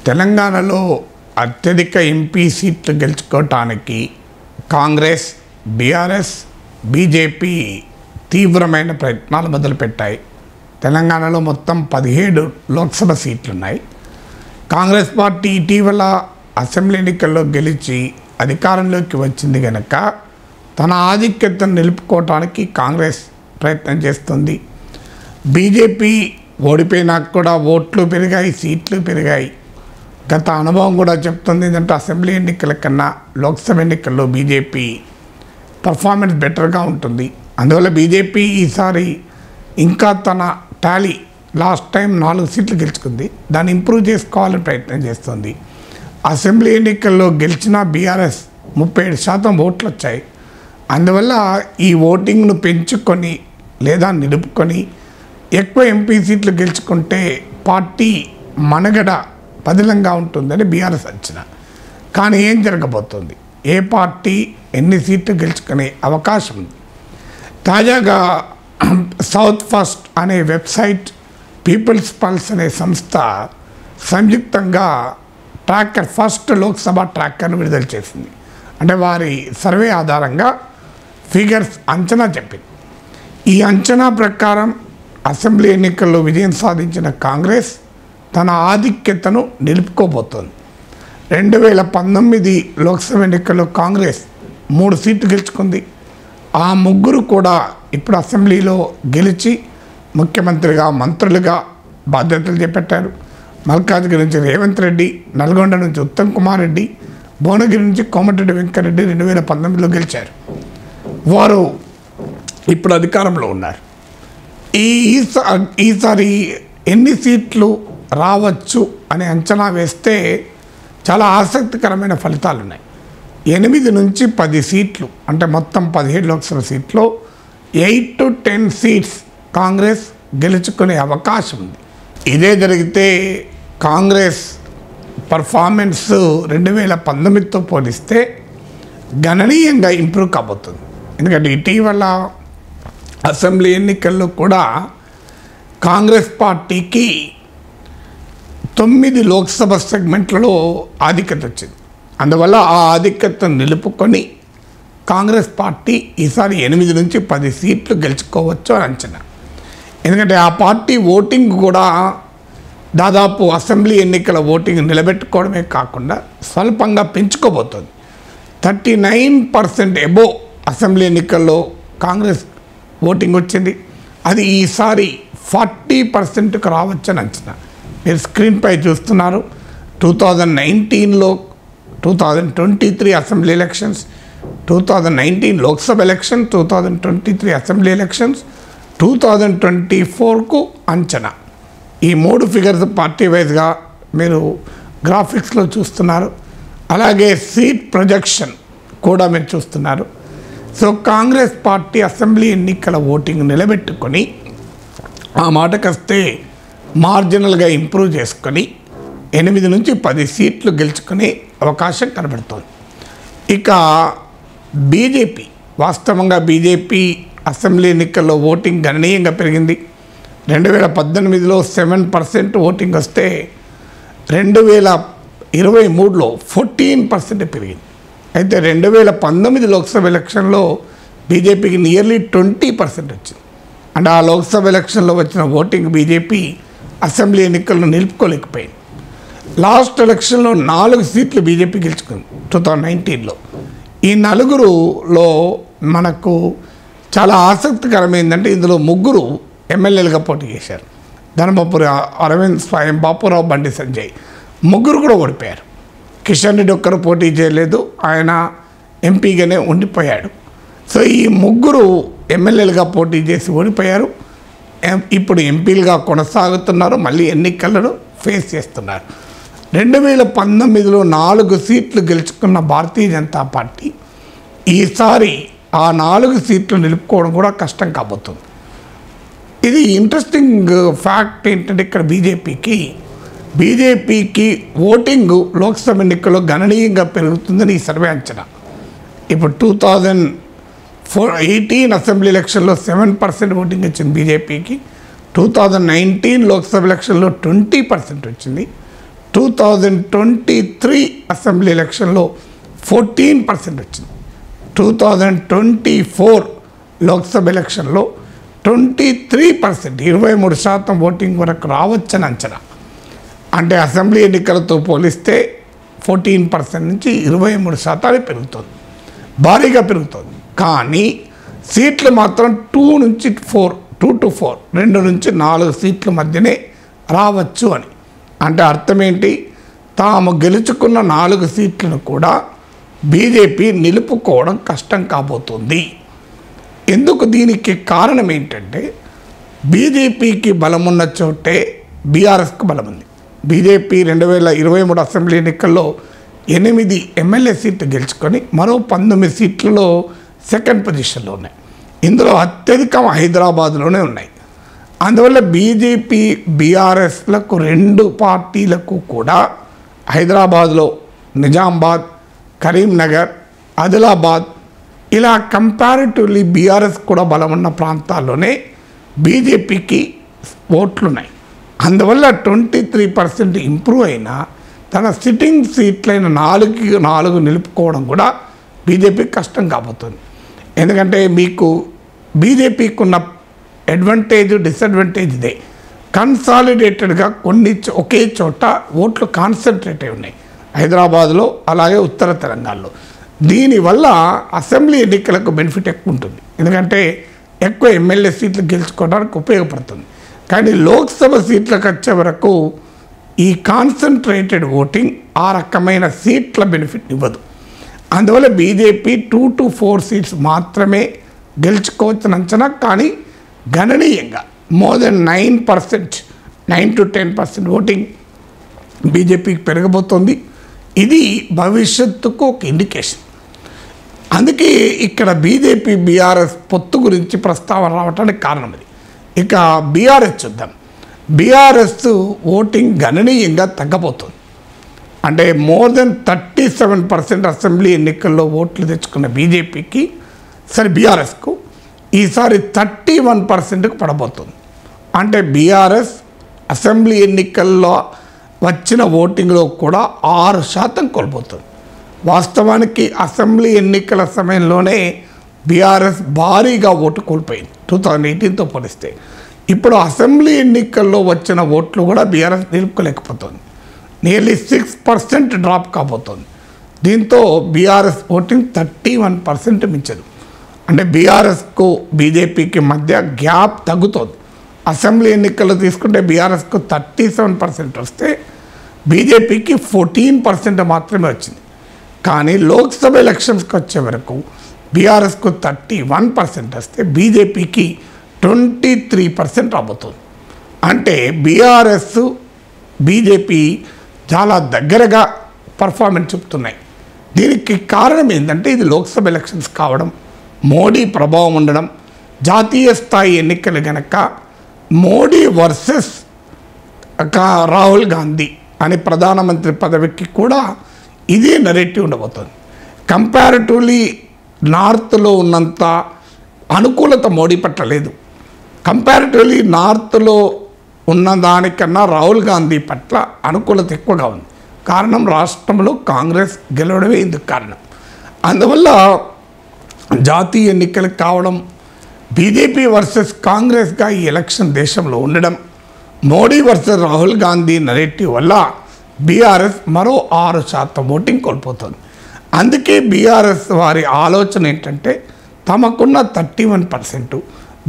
తెలంగాణలో అత్యధిక ఎంపీ సీట్లు గెలుచుకోవటానికి కాంగ్రెస్, బీఆర్ఎస్, బీజేపీ తీవ్రమైన ప్రయత్నాలు మొదలుపెట్టాయి. తెలంగాణలో మొత్తం 17 లోక్సభ సీట్లున్నాయి. కాంగ్రెస్ పార్టీ ఇటీవల అసెంబ్లీ ఎన్నికల్లో గెలిచి అధికారంలోకి వచ్చింది కనుక తన ఆధిక్యతను నిలుపుకోవటానికి కాంగ్రెస్ ప్రయత్నం చేస్తుంది. బీజేపీ ఓడిపోయినాక కూడా ఓట్లు పెరిగాయి, సీట్లు పెరిగాయి. గత అనుభవం కూడా చెప్తుంది ఏంటంటే అసెంబ్లీ ఎన్నికల కన్నా లోక్సభ ఎన్నికల్లో బీజేపీ పర్ఫార్మెన్స్ బెటర్గా ఉంటుంది. అందువల్ల బీజేపీ ఈసారి ఇంకా తన టాలీ లాస్ట్ టైం 4 సీట్లు గెలుచుకుంది, దాన్ని ఇంప్రూవ్ చేసుకోవాలని ప్రయత్నం చేస్తుంది. అసెంబ్లీ ఎన్నికల్లో గెలిచిన బీఆర్ఎస్ 37% ఓట్లు వచ్చాయి. అందువల్ల ఈ ఓటింగ్ను పెంచుకొని లేదా నిలుపుకొని ఎక్కువ ఎంపీ సీట్లు గెలుచుకుంటే పార్టీ మనుగడ పదిలంగా ఉంటుందని బీఆర్ఎస్ అంచనా. కానీ ఏం జరగబోతుంది, ఏ పార్టీ ఎన్ని సీట్లు గెలుచుకునే అవకాశం ఉంది? తాజాగా సౌత్ ఫస్ట్ అనే వెబ్సైట్, పీపుల్స్ పల్స్ అనే సంస్థ సంయుక్తంగా ఫస్ట్ లోక్సభ ట్రాకర్ను విడుదల చేసింది. అంటే వారి సర్వే ఆధారంగా ఫిగర్స్ అంచనా చెప్పింది. ఈ అంచనా ప్రకారం అసెంబ్లీ ఎన్నికల్లో విజయం సాధించిన కాంగ్రెస్ తన ఆధిక్యతను నిలుపుకోబోతోంది. 2019 లోక్సభ ఎన్నికల్లో కాంగ్రెస్ 3 సీట్లు గెలుచుకుంది. ఆ ముగ్గురు కూడా ఇప్పుడు అసెంబ్లీలో గెలిచి ముఖ్యమంత్రిగా, మంత్రులుగా బాధ్యతలు చేపట్టారు. మల్కాజ్గిరి నుంచి రేవంత్ రెడ్డి, నల్గొండ నుంచి ఉత్తమ్ కుమార్ రెడ్డి, భువనగిరి నుంచి కోమటిరెడ్డి వెంకటరెడ్డి 2019లో గెలిచారు. వారు ఇప్పుడు అధికారంలో ఉన్నారు. ఈసారి ఎన్ని సీట్లు రావచ్చు అని అంచనా వేస్తే చాలా ఆసక్తికరమైన ఫలితాలు ఉన్నాయి. 8 నుంచి 10 సీట్లు, అంటే మొత్తం 17 లోక్సభ సీట్లో 8 to 10 సీట్స్ కాంగ్రెస్ గెలుచుకునే అవకాశం ఉంది. ఇదే జరిగితే కాంగ్రెస్ పర్ఫార్మెన్స్ 2019తో పోలిస్తే గణనీయంగా ఇంప్రూవ్ కాబోతుంది. ఎందుకంటే ఇటీవల అసెంబ్లీ ఎన్నికల్లో కూడా కాంగ్రెస్ పార్టీకి 9 లోక్సభ సెగ్మెంట్లలో ఆధిక్యత వచ్చింది. అందువల్ల ఆ ఆధిక్యతను నిలుపుకొని కాంగ్రెస్ పార్టీ ఈసారి 8 నుంచి 10 సీట్లు గెలుచుకోవచ్చు అని అంచనా. ఎందుకంటే ఆ పార్టీ ఓటింగ్ కూడా దాదాపు అసెంబ్లీ ఎన్నికల ఓటింగ్ నిలబెట్టుకోవడమే కాకుండా స్వల్పంగా పెంచుకోబోతుంది. 39% అబోవ్ అసెంబ్లీ ఎన్నికల్లో కాంగ్రెస్ ఓటింగ్ వచ్చింది. అది ఈసారి 40%కు రావచ్చని అంచనా. మీరు స్క్రీన్పై చూస్తున్నారు. 2019లో 2023 assembly elections, 2019 Lok Sabha election, 2023 assembly elections, 2024కు అంచనా. ఈ 3 ఫిగర్స్ పార్టీ వైజ్గా మీరు గ్రాఫిక్స్లో చూస్తున్నారు. అలాగే సీట్ ప్రొజెక్షన్ కూడా మీరు చూస్తున్నారు. సో కాంగ్రెస్ పార్టీ అసెంబ్లీ ఎన్నికల ఓటింగ్ నిలబెట్టుకొని ఆ మాటకొస్తే మార్జినల్గా ఇంప్రూవ్ చేసుకొని 8 నుంచి 10 సీట్లు గెలుచుకునే అవకాశం కనబడుతోంది. ఇక బీజేపీ, వాస్తవంగా బీజేపీ అసెంబ్లీ ఎన్నికల్లో ఓటింగ్ గణనీయంగా పెరిగింది. 2018లో 7% ఓటింగ్ వస్తే 2023లో 14% పెరిగింది. అయితే 2019 లోక్సభ ఎలక్షన్లో బీజేపీకి నియర్లీ 20% వచ్చింది. అంటే ఆ లోక్సభ ఎలక్షన్లో వచ్చిన ఓటింగ్ బీజేపీ అసెంబ్లీ ఎన్నికలను నిలుపుకోలేకపోయింది. లాస్ట్ ఎలక్షన్లో 4 సీట్లు బీజేపీ గెలుచుకుంది 2019లో. ఈ 4లో మనకు చాలా ఆసక్తికరమైందంటే ఇందులో 3 ఎమ్మెల్యేలుగా పోటీ చేశారు. ధర్మపురి అరవింద్, స్వయం బాపురావు, బండి సంజయ్ 3 కూడా ఓడిపోయారు. కిషన్ రెడ్డి ఒక్కరు పోటీ చేయలేదు, ఆయన ఎంపీగానే ఉండిపోయాడు. సో ఈ 3 ఎమ్మెల్యేలుగా పోటీ చేసి ఓడిపోయారు. ఇప్పుడు ఎంపీలుగా కొనసాగుతున్నారు, మళ్ళీ ఎన్నికలను ఫేస్ చేస్తున్నారు. 2019లో 4 సీట్లు గెలుచుకున్న భారతీయ జనతా పార్టీ ఈసారి ఆ 4 సీట్లు నిలుపుకోవడం కూడా కష్టం కాబోతుంది. ఇది ఇంట్రెస్టింగ్ ఫ్యాక్ట్ ఏంటంటే ఇక్కడ బీజేపీకి ఓటింగ్ లోక్సభ ఎన్నికల్లో గణనీయంగా పెరుగుతుందని ఈ సర్వే అంచనా. ఇప్పుడు 2018 అసెంబ్లీ ఎలక్షన్లో 7% ఓటింగ్ వచ్చింది బీజేపీకి. 2019 లోక్సభ ఎలక్షన్లో 20% వచ్చింది. 2023 అసెంబ్లీ ఎలక్షన్లో 14% వచ్చింది. 2024 లోక్సభ ఎలక్షన్లో 23%, 23% ఓటింగ్ వరకు రావచ్చని అంచనా. అంటే అసెంబ్లీ ఎన్నికలతో పోలిస్తే 14% నుంచి 23% పెరుగుతుంది, భారీగా పెరుగుతుంది. కానీ సీట్లు మాత్రం 2 నుంచి 4, 2 to 4, 2 నుంచి 4 సీట్ల మధ్యనే రావచ్చు అని. అంటే అర్థం ఏంటి? తాము గెలుచుకున్న 4 సీట్లను కూడా బీజేపీ నిలుపుకోవడం కష్టం కాబోతుంది. ఎందుకు? దీనికి కారణం ఏంటంటే బీజేపీకి బలమున్న చోటే బీఆర్ఎస్కు బలం ఉంది. బీజేపీ 2023 అసెంబ్లీ ఎన్నికల్లో 8 ఎమ్మెల్యే సీట్లు గెలుచుకొని మరో 19 సీట్లలో సెకండ్ పొజిషన్లో ఉన్నాయి. ఇందులో అత్యధికం హైదరాబాద్లోనే ఉన్నాయి. అందువల్ల బీజేపీ బీఆర్ఎస్లకు 2 పార్టీలకు కూడా హైదరాబాద్లో నిజామాబాద్, కరీంనగర్, ఆదిలాబాద్ ఇలా కంపారిటివ్లీ బీఆర్ఎస్ కూడా బలమున్న ప్రాంతాల్లోనే బీజేపీకి ఓట్లున్నాయి. అందువల్ల 23% ఇంప్రూవ్ అయినా తన సిట్టింగ్ సీట్లైన 4 నిలుపుకోవడం కూడా బీజేపీకి కష్టం కాబోతుంది. ఎందుకంటే మీకు బీజేపీకి ఉన్న అడ్వాంటేజ్, డిసడ్వాంటేజ్ ఇదే. కన్సాలిడేటెడ్గా ఒకే చోట ఓట్లు కాన్సన్ట్రేట్ అయి ఉన్నాయి, హైదరాబాద్లో అలాగే ఉత్తర తెలంగాణలో. దీనివల్ల అసెంబ్లీ ఎన్నికలకు బెనిఫిట్ ఎక్కువ ఉంటుంది, ఎందుకంటే ఎక్కువ ఎమ్మెల్యే సీట్లు గెలుచుకోవడానికి ఉపయోగపడుతుంది. కానీ లోక్సభ సీట్లకు వచ్చే వరకు ఈ కాన్సన్ట్రేటెడ్ ఓటింగ్ ఆ రకమైన సీట్ల బెనిఫిట్ ఇవ్వదు. అందువల్ల బీజేపీ 2 to 4 సీట్స్ మాత్రమే గెలుచుకోవచ్చని అంచనా. కానీ గణనీయంగా మోర్ దెన్ 9%, 9 to 10% ఓటింగ్ బీజేపీకి పెరగబోతోంది. ఇది భవిష్యత్తుకు ఒక ఇండికేషన్. అందుకే ఇక్కడ బీజేపీ బీఆర్ఎస్ పొత్తు గురించి ప్రస్తావన రావడానికి కారణం ఇది. ఇక బీఆర్ఎస్ చూద్దాం. బీఆర్ఎస్ ఓటింగ్ గణనీయంగా తగ్గబోతుంది. అంటే మోర్ దెన్ 37% అసెంబ్లీ ఎన్నికల్లో ఓట్లు తెచ్చుకున్న బీజేపీకి బీఆర్ఎస్కు ఈసారి 31%కు పడబోతుంది. అంటే బీఆర్ఎస్ అసెంబ్లీ ఎన్నికల్లో వచ్చిన ఓటింగ్లో కూడా 6% కోల్పోతుంది. వాస్తవానికి అసెంబ్లీ ఎన్నికల సమయంలోనే బీఆర్ఎస్ భారీగా ఓటు కోల్పోయింది 2018తో పోలిస్తే. ఇప్పుడు అసెంబ్లీ ఎన్నికల్లో వచ్చిన ఓట్లు కూడా బీఆర్ఎస్ నిలుపుకోలేకపోతుంది. నియర్లీ 6% డ్రాప్ కాబోతోంది. దీంతో బీఆర్ఎస్ ఓటింగ్ 31% మించదు. అంటే బీఆర్ఎస్కు బీజేపీకి మధ్య గ్యాప్ తగ్గుతోంది. అసెంబ్లీ ఎన్నికల్లో తీసుకుంటే బీఆర్ఎస్కు 37% వస్తే బీజేపీకి 14% మాత్రమే వచ్చింది. కానీ లోక్సభ ఎలక్షన్స్కి వచ్చే వరకు బీఆర్ఎస్కు 31% వస్తే బీజేపీకి 23% రాబోతుంది. అంటే బీఆర్ఎస్ బీజేపీ చాలా దగ్గరగా పర్ఫార్మెన్స్ చూపుతున్నాయి. దీనికి కారణం ఏంటంటే ఇది లోక్సభ ఎలక్షన్స్ కావడం, మోడీ ప్రభావం ఉండడం, జాతీయ స్థాయి ఎన్నికలు కనుక మోడీ వర్సెస్ రాహుల్ గాంధీ అని ప్రధానమంత్రి పదవికి కూడా ఇదే నెరేటివ్ ఉండబోతుంది. కంపారిటివ్లీ నార్త్లో ఉన్నంత అనుకూలత మోడీ పట్ల లేదు. కంపారిటివ్లీ నార్త్లో ఉన్నదానికన్నా రాహుల్ గాంధీ పట్ల అనుకూలత ఎక్కువగా ఉంది. కారణం రాష్ట్రంలో కాంగ్రెస్ గెలవడమే ఇందుకు కారణం. అందువల్ల జాతీయ ఎన్నికలు కావడం, బీజేపీ వర్సెస్ కాంగ్రెస్గా ఈ ఎలక్షన్ దేశంలో ఉండడం, మోడీ వర్సెస్ రాహుల్ గాంధీ నెరేటివ్ వల్ల బీఆర్ఎస్ మరో 6% ఓటింగ్ కోల్పోతుంది. అందుకే బీఆర్ఎస్ వారి ఆలోచన ఏంటంటే తమకున్న 31%,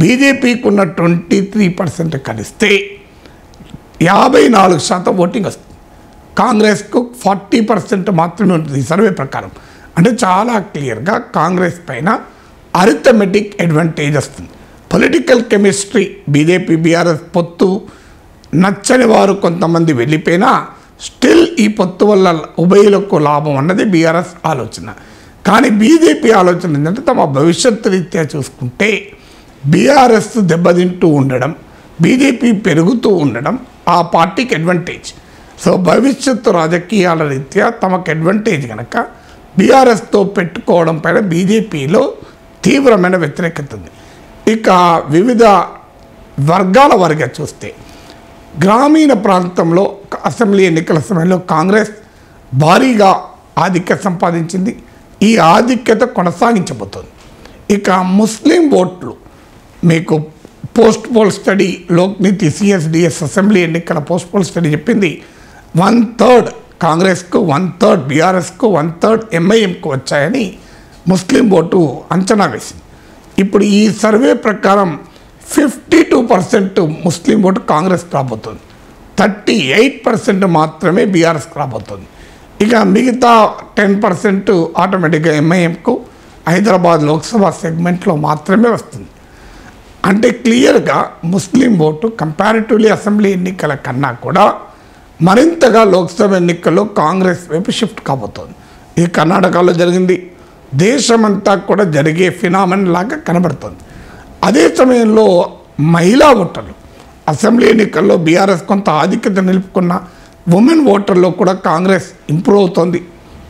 బీజేపీకి ఉన్న 23% కలిస్తే 54% ఓటింగ్ వస్తుంది. కాంగ్రెస్కు 40% మాత్రమే ఉంటుంది ఈ సర్వే ప్రకారం. అంటే చాలా క్లియర్గా కాంగ్రెస్ పైన అరిథమెటిక్ అడ్వాంటేజ్ వస్తుంది. పొలిటికల్ కెమిస్ట్రీ బీజేపీ బీఆర్ఎస్ పొత్తు నచ్చని వారు కొంతమంది వెళ్ళిపోయినా స్టిల్ ఈ పొత్తు వల్ల ఉభయులకు లాభం అన్నది బీఆర్ఎస్ ఆలోచన. కానీ బీజేపీ ఆలోచన ఏంటంటే తమ భవిష్యత్తు రీత్యా చూసుకుంటే బీఆర్ఎస్ దెబ్బతింటూ ఉండడం, బీజేపీ పెరుగుతూ ఉండడం ఆ పార్టీకి అడ్వాంటేజ్. సో భవిష్యత్తు రాజకీయాల రీత్యా తమకు అడ్వాంటేజ్ కనుక బీఆర్ఎస్తో పెట్టుకోవడం పైన బీజేపీలో తీవ్రమైన వ్యతిరేకత ఉంది. ఇక వివిధ వర్గాల వారిగా చూస్తే గ్రామీణ ప్రాంతంలో అసెంబ్లీ ఎన్నికల సమయంలో కాంగ్రెస్ భారీగా ఆధిక్యత సంపాదించింది. ఈ ఆధిక్యత కొనసాగించబోతోంది. ఇక ముస్లిం ఓట్లు మీకు post poll study Lokniti CSDS assembly ఎన్నికల పోస్ట్ పోల్ స్టడీ చెప్పింది 1/3 కాంగ్రెస్కు, 1/3 బీఆర్ఎస్కు, 1/3 ఎంఐఎంకు వచ్చాయని ముస్లిం ఓటు అంచనా వేసింది. ఇప్పుడు ఈ సర్వే ప్రకారం 52% ముస్లిం ఓటు కాంగ్రెస్కి రాబోతుంది, 38% మాత్రమే బీఆర్ఎస్కి రాబోతుంది. ఇక మిగతా 10% ఆటోమేటిక్గా ఎంఐఎంకు హైదరాబాద్ లోక్సభ సెగ్మెంట్లో మాత్రమే వస్తుంది. అంటే క్లియర్గా ముస్లిం ఓటు కంపారిటివ్లీ అసెంబ్లీ ఎన్నికల కన్నా కూడా మరింతగా లోక్సభ ఎన్నికల్లో కాంగ్రెస్ వైపు షిఫ్ట్ కాబోతోంది. ఇది కర్ణాటకలో జరిగింది, దేశమంతా కూడా జరిగే ఫినామినన్ లాగా కనబడుతుంది. అదే సమయంలో మహిళా ఓటర్లు అసెంబ్లీ ఎన్నికల్లో బీఆర్ఎస్ కొంత ఆధిక్యత నిలుపుకున్న ఉమెన్ ఓటర్లో కూడా కాంగ్రెస్ ఇంప్రూవ్ అవుతోంది.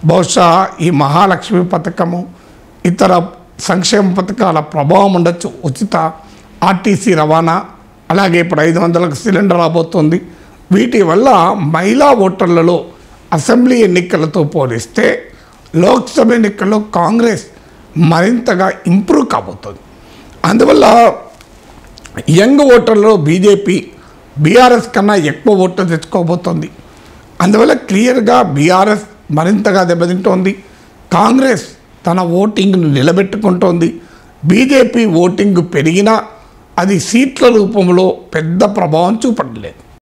బహుశా ఈ మహాలక్ష్మి పథకము, ఇతర సంక్షేమ పథకాల ప్రభావం ఉండొచ్చు. ఉచిత ఆర్టీసీ రవాణా, అలాగే ఇప్పుడు 500లకు సిలిండర్ రాబోతోంది. వీటి వల్ల మహిళా ఓటర్లలో అసెంబ్లీ ఎన్నికలతో పోలిస్తే లోక్సభ ఎన్నికల్లో కాంగ్రెస్ మరింతగా ఇంప్రూవ్ కాబోతుంది. అందువల్ల యంగ్ ఓటర్లలో బీజేపీ బీఆర్ఎస్ కన్నా ఎక్కువ ఓట్లు తెచ్చుకోబోతోంది. అందువల్ల క్లియర్గా బీఆర్ఎస్ మరింతగా దెబ్బతింటోంది, కాంగ్రెస్ తన ఓటింగ్ను నిలబెట్టుకుంటోంది. బీజేపీ ఓటింగ్ పెరిగినా అది సీట్ల రూపంలో పెద్ద ప్రభావం చూపట్లేదు.